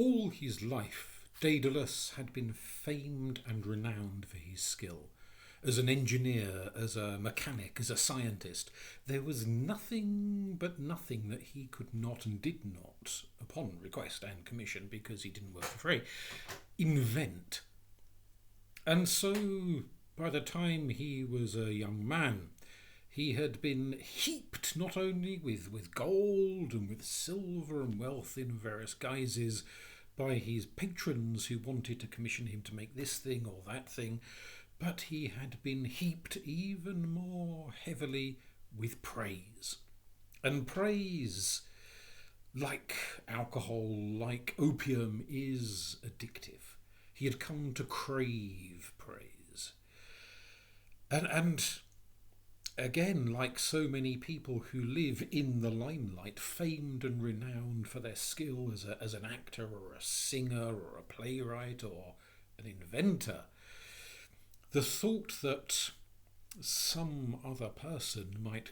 all his life, Daedalus had been famed and renowned for his skill. As an engineer, as a mechanic, as a scientist, there was nothing but nothing that he could not and did not, upon request and commission, because he didn't work for free, invent. And so, by the time he was a young man, he had been heaped not only with gold and with silver and wealth in various guises by his patrons who wanted to commission him to make this thing or that thing, but he had been heaped even more heavily with praise. And praise, like alcohol, like opium, is addictive. He had come to crave praise. And again, like so many people who live in the limelight, famed and renowned for their skill as an actor or a singer or a playwright or an inventor, the thought that some other person might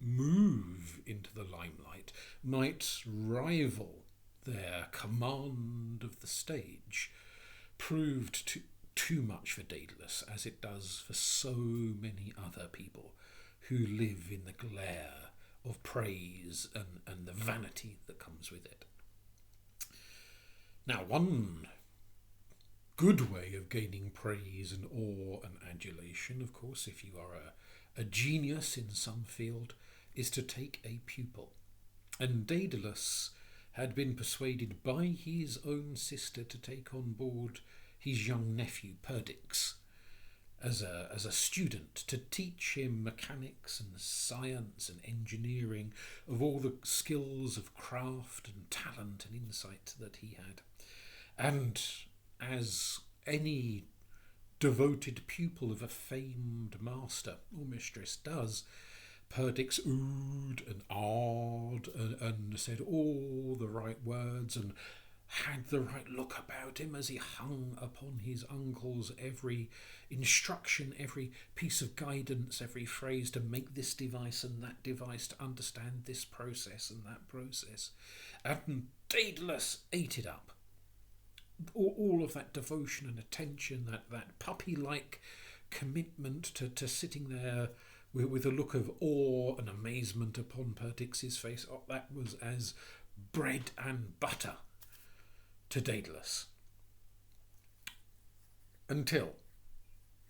move into the limelight, might rival their command of the stage, proved too much for Daedalus, as it does for so many other people who live in the glare of praise and the vanity that comes with it. Now, one good way of gaining praise and awe and adulation, of course, if you are a genius in some field, is to take a pupil. And Daedalus had been persuaded by his own sister to take on board his young nephew Perdix as a student, to teach him mechanics and science and engineering, of all the skills of craft and talent and insight that he had. And as any devoted pupil of a famed master or mistress does, Perdix oohed and ahed and said all the right words and had the right look about him as he hung upon his uncle's every instruction, every piece of guidance, every phrase to make this device and that device, to understand this process and that process. And Daedalus ate it up. All of that devotion and attention, that puppy-like commitment to sitting there with a look of awe and amazement upon Perdix's face, that was as bread and butter to Daedalus. Until,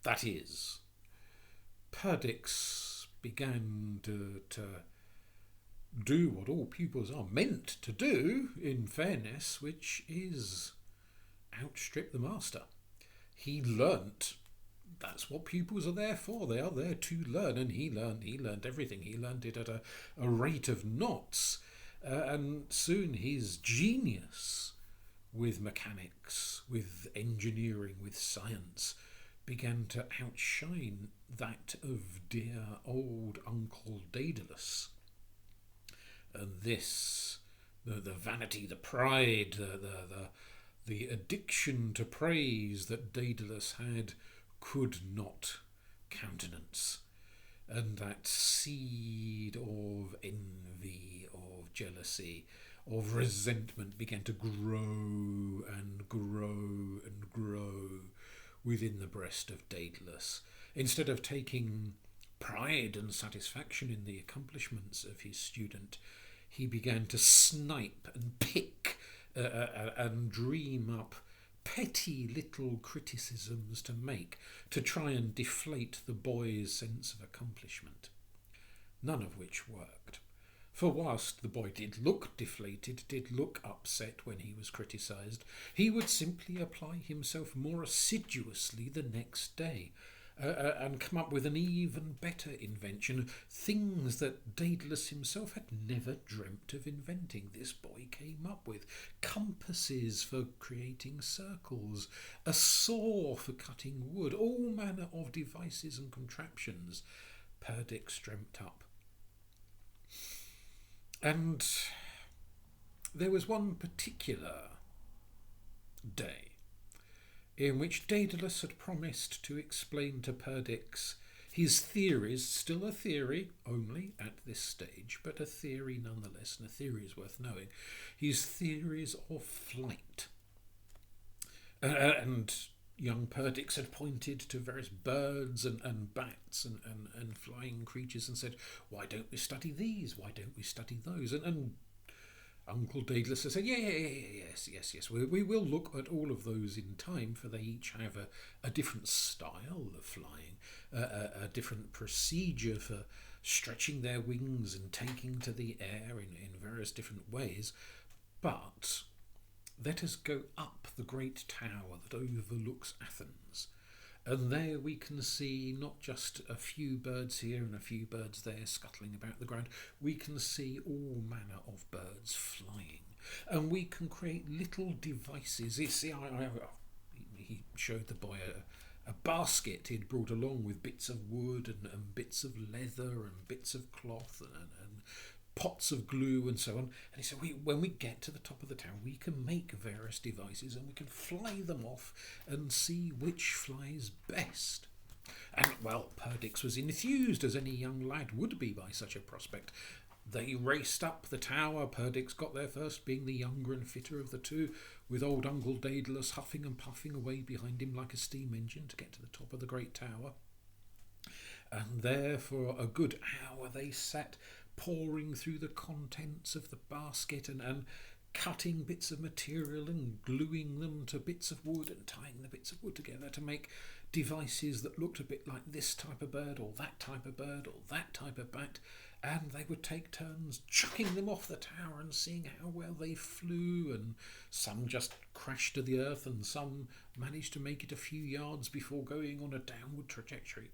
that is, Perdix began to do what all pupils are meant to do, in fairness, which is outstrip the master. He learnt. That's what pupils are there for. They are there to learn, and he learned everything. He learned it at a rate of knots, and soon his genius with mechanics, with engineering, with science, began to outshine that of dear old Uncle Daedalus. And this, the vanity, the pride, the addiction to praise that Daedalus had, could not countenance. And that seed of envy, of jealousy, of resentment began to grow and grow and grow within the breast of Daedalus. Instead of taking pride and satisfaction in the accomplishments of his student, he began to snipe and pick and dream up petty little criticisms to make, to try and deflate the boy's sense of accomplishment, none of which worked. For whilst the boy did look deflated, did look upset when he was criticised, he would simply apply himself more assiduously the next day, and come up with an even better invention, things that Daedalus himself had never dreamt of inventing. This boy came up with compasses for creating circles, a saw for cutting wood, all manner of devices and contraptions Perdix dreamt up. And there was one particular day in which Daedalus had promised to explain to Perdix His theories, still a theory only at this stage, but a theory nonetheless, and a theory is worth knowing. His theories of flight. And young Perdix had pointed to various birds and bats and flying creatures and said, why don't we study these? Why don't we study those? And Uncle Daedalus has said, yes. We will look at all of those in time, for they each have a different style of flying, a different procedure for stretching their wings and taking to the air in various different ways. But let us go up the great tower that overlooks Athens, and there we can see not just a few birds here and a few birds there scuttling about the ground. We can see all manner of birds flying, and we can create little devices. You see, he showed the boy a basket he'd brought along with bits of wood and bits of leather and bits of cloth and pots of glue and so on. And he said, when we get to the top of the tower, we can make various devices and we can fly them off and see which flies best. And, well, Perdix was enthused, as any young lad would be, by such a prospect. They raced up the tower. Perdix got there first, being the younger and fitter of the two, with old Uncle Daedalus huffing and puffing away behind him like a steam engine to get to the top of the great tower. And there for a good hour they sat, pouring through the contents of the basket and cutting bits of material and gluing them to bits of wood and tying the bits of wood together to make devices that looked a bit like this type of bird or that type of bird or that type of bat. And they would take turns chucking them off the tower and seeing how well they flew, and some just crashed to the earth and some managed to make it a few yards before going on a downward trajectory.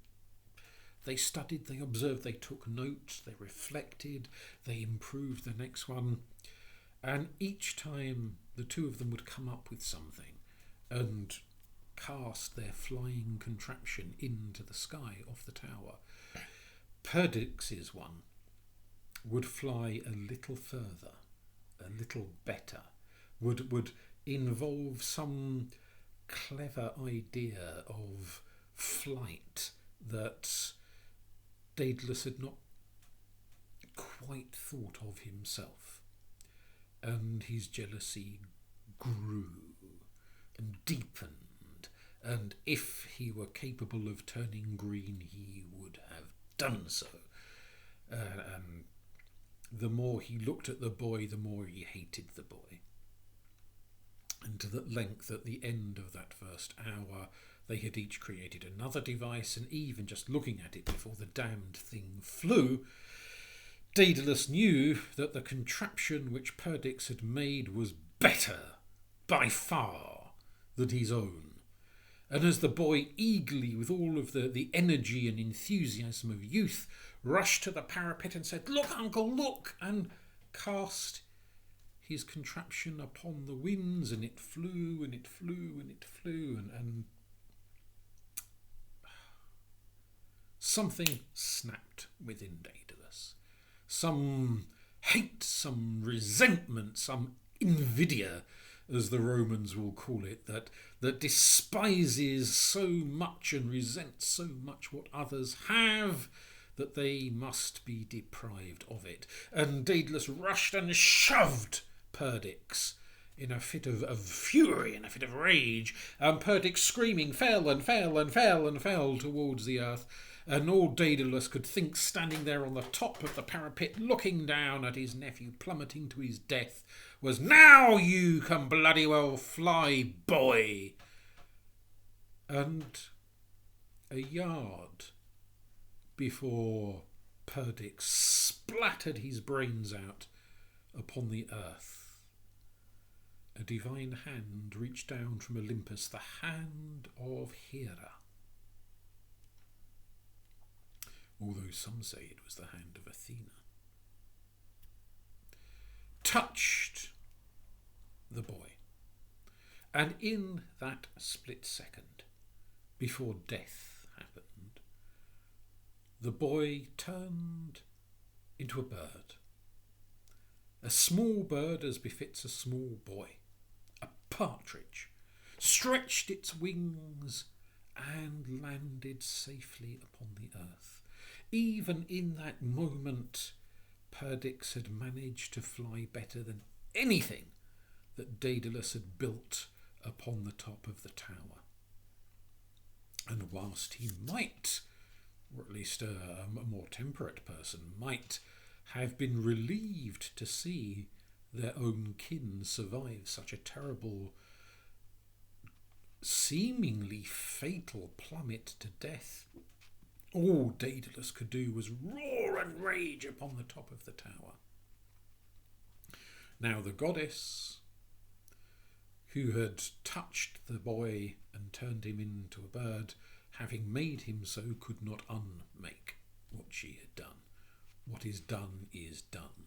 They studied, they observed, they took notes, they reflected, they improved the next one. And each time the two of them would come up with something and cast their flying contraption into the sky off the tower. Perdix's one would fly a little further, a little better, would involve some clever idea of flight that Daedalus had not quite thought of himself, and his jealousy grew and deepened, and if he were capable of turning green, he would have done so. The more he looked at the boy, the more he hated the boy. And to that length, at the end of that first hour, they had each created another device, and even just looking at it before the damned thing flew, Daedalus knew that the contraption which Perdix had made was better, by far, than his own. And as the boy eagerly, with all of the energy and enthusiasm of youth, rushed to the parapet and said, "Look, uncle, look!" and cast his contraption upon the winds, and it flew and it flew and it flew, and something snapped within Daedalus. Some hate, some resentment, some invidia, as the Romans will call it, that despises so much and resents so much what others have, that they must be deprived of it. And Daedalus rushed and shoved Perdix in a fit of fury, in a fit of rage, and Perdix, screaming, fell and fell and fell and fell towards the earth. And all Daedalus could think, standing there on the top of the parapet, looking down at his nephew plummeting to his death, was, "Now you can bloody well fly, boy!" And a yard before Perdix splattered his brains out upon the earth, a divine hand reached down from Olympus, the hand of Hera. Although some say it was the hand of Athena, touched the boy. And in that split second, before death happened, the boy turned into a bird. A small bird, as befits a small boy. A partridge stretched its wings and landed safely upon the earth. Even in that moment, Perdix had managed to fly better than anything that Daedalus had built upon the top of the tower. And whilst he might, or at least a more temperate person might, have been relieved to see their own kin survive such a terrible, seemingly fatal plummet to death, all Daedalus could do was roar and rage upon the top of the tower. Now the goddess, who had touched the boy and turned him into a bird, having made him so, could not unmake what she had done. What is done is done.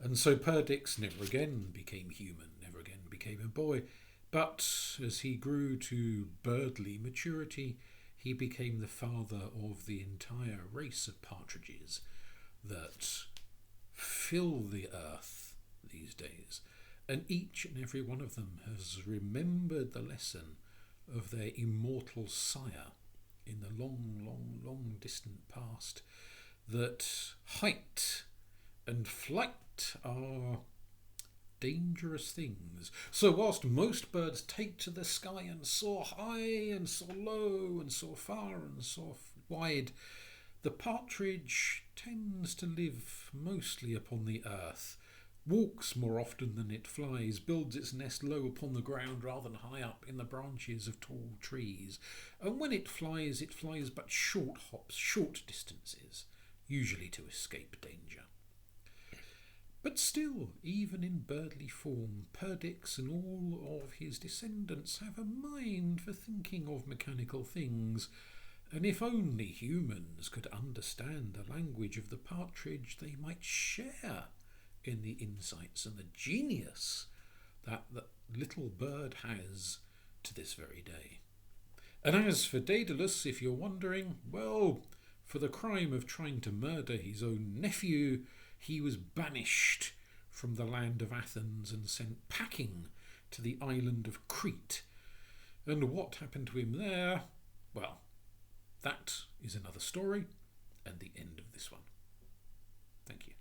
And so Perdix never again became human, never again became a boy, but as he grew to birdly maturity, he became the father of the entire race of partridges that fill the earth these days. And each and every one of them has remembered the lesson of their immortal sire in the long, long, long distant past, that height and flight are dangerous things. So whilst most birds take to the sky and soar high and soar low and soar far and soar wide, the partridge tends to live mostly upon the earth, walks more often than it flies, builds its nest low upon the ground rather than high up in the branches of tall trees. And when it flies but short hops, short distances, usually to escape danger. But still, even in birdly form, Perdix and all of his descendants have a mind for thinking of mechanical things, and if only humans could understand the language of the partridge, they might share in the insights and the genius that the little bird has to this very day. And as for Daedalus, if you're wondering, well, for the crime of trying to murder his own nephew, he was banished from the land of Athens and sent packing to the island of Crete. And what happened to him there? Well, that is another story and the end of this one. Thank you.